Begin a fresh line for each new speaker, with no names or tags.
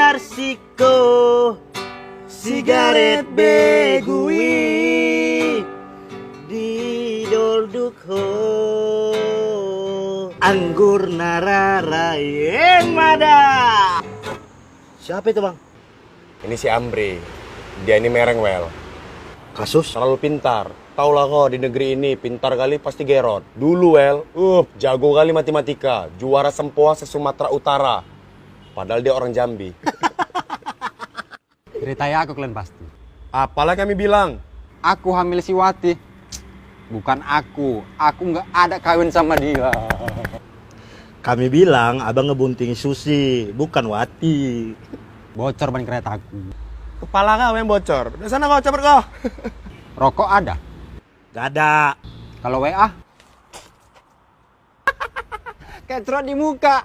Narsiko sigaret begui didoldukho anggur nararayeng mada. Siapa itu, Bang?
Ini si Amri. Dia ini mereng, Wel.
Kasus?
Terlalu pintar. Tau lah kok, di negeri ini pintar kali pasti gerot. Dulu, Wel, jago kali matematika. Juara sempoa se-Sumatera Utara. Padahal dia orang Jambi.
Ceritanya aku kalian pasti.
Apalah kami bilang?
Aku hamil si Wati. Bukan aku nggak ada kawin sama dia.
Kami bilang abang ngebunting Susi, bukan Wati.
Bocor ban keretaku.
Kepala kau yang bocor. Di sana kau cepet kau.
Rokok ada?
Gak ada.
Kalau WA? Kayak cerot di muka.